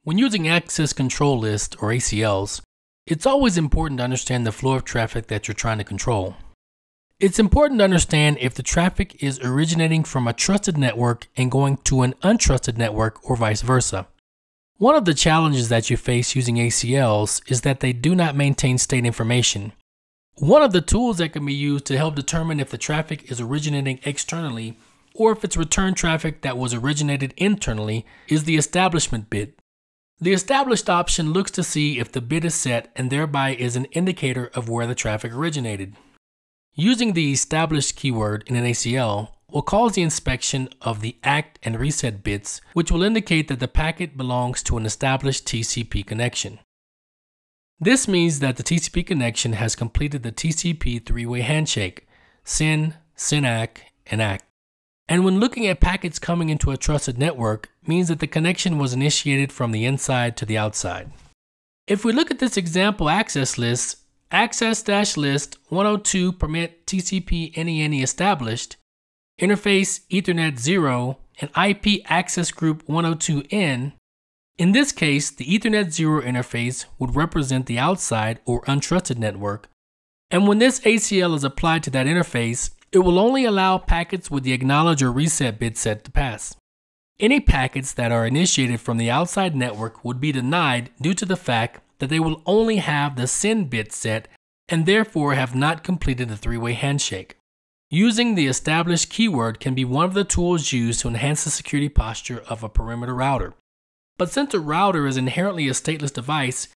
When using access control lists or ACLs, it's always important to understand the flow of traffic that you're trying to control. It's important to understand if the traffic is originating from a trusted network and going to an untrusted network or vice versa. One of the challenges that you face using ACLs is that they do not maintain state information. One of the tools that can be used to help determine if the traffic is originating externally or if it's return traffic that was originated internally is the establishment bit. The established option looks to see if the bit is set and thereby is an indicator of where the traffic originated. Using the established keyword in an ACL will cause the inspection of the ACT and reset bits, which will indicate that the packet belongs to an established TCP connection. This means that the TCP connection has completed the TCP three-way handshake, SYN, SYN-ACK, and ACK. And when looking at packets coming into a trusted network, means that the connection was initiated from the inside to the outside. If we look at this example access list, access-list 102 permit TCP any established, interface Ethernet 0, and IP access group 102N, in this case, the Ethernet 0 interface would represent the outside or untrusted network, and when this ACL is applied to that interface, it will only allow packets with the acknowledge or reset bit set to pass. Any packets that are initiated from the outside network would be denied due to the fact that they will only have the SYN bit set and therefore have not completed the three-way handshake. Using the established keyword can be one of the tools used to enhance the security posture of a perimeter router. But since a router is inherently a stateless device,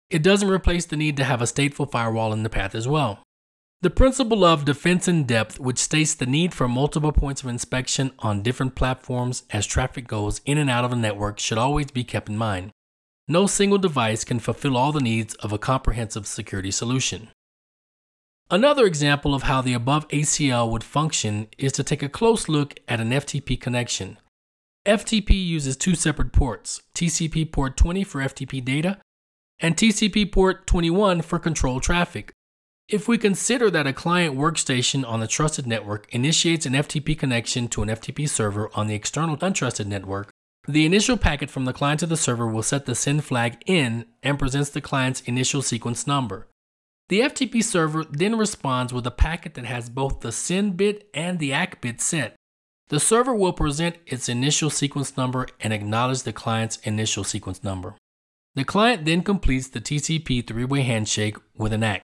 it doesn't replace the need to have a stateful firewall in the path as well. The principle of defense in depth, which states the need for multiple points of inspection on different platforms as traffic goes in and out of a network, should always be kept in mind. No single device can fulfill all the needs of a comprehensive security solution. Another example of how the above ACL would function is to take a close look at an FTP connection. FTP uses two separate ports, TCP port 20 for FTP data and TCP port 21 for control traffic. If we consider that a client workstation on the trusted network initiates an FTP connection to an FTP server on the external untrusted network, the initial packet from the client to the server will set the SYN flag in and presents the client's initial sequence number. The FTP server then responds with a packet that has both the SYN bit and the ACK bit set. The server will present its initial sequence number and acknowledge the client's initial sequence number. The client then completes the TCP three-way handshake with an ACK,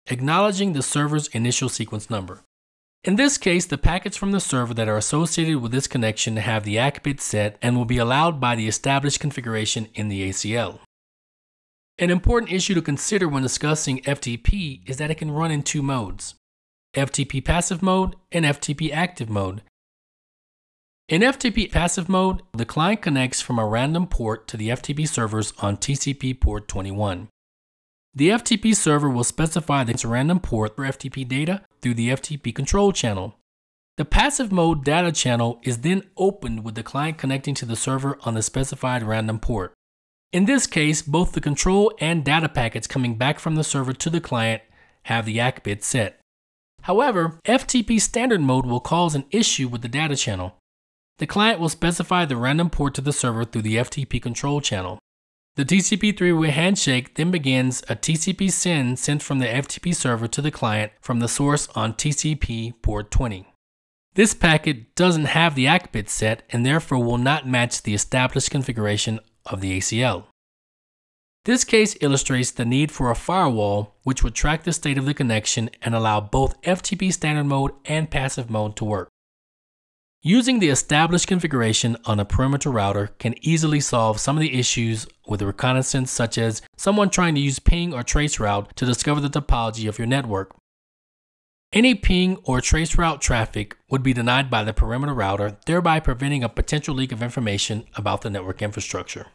acknowledging the server's initial sequence number. In this case, the packets from the server that are associated with this connection have the ACK bit set and will be allowed by the established configuration in the ACL. An important issue to consider when discussing FTP is that it can run in two modes, FTP passive mode and FTP active mode. In FTP passive mode, the client connects from a random port to the FTP servers on TCP port 21. The FTP server will specify this random port for FTP data through the FTP control channel. The passive mode data channel is then opened with the client connecting to the server on the specified random port. In this case, both the control and data packets coming back from the server to the client have the ACK bit set. However, FTP standard mode will cause an issue with the data channel. The client will specify the random port to the server through the FTP control channel. The TCP three-way handshake then begins a TCP SYN sent from the FTP server to the client from the source on TCP port 20. This packet doesn't have the ACK bit set and therefore will not match the established configuration of the ACL. This case illustrates the need for a firewall which would track the state of the connection and allow both FTP standard mode and passive mode to work. Using the established configuration on a perimeter router can easily solve some of the issues with reconnaissance, such as someone trying to use ping or traceroute to discover the topology of your network. Any ping or traceroute traffic would be denied by the perimeter router, thereby preventing a potential leak of information about the network infrastructure.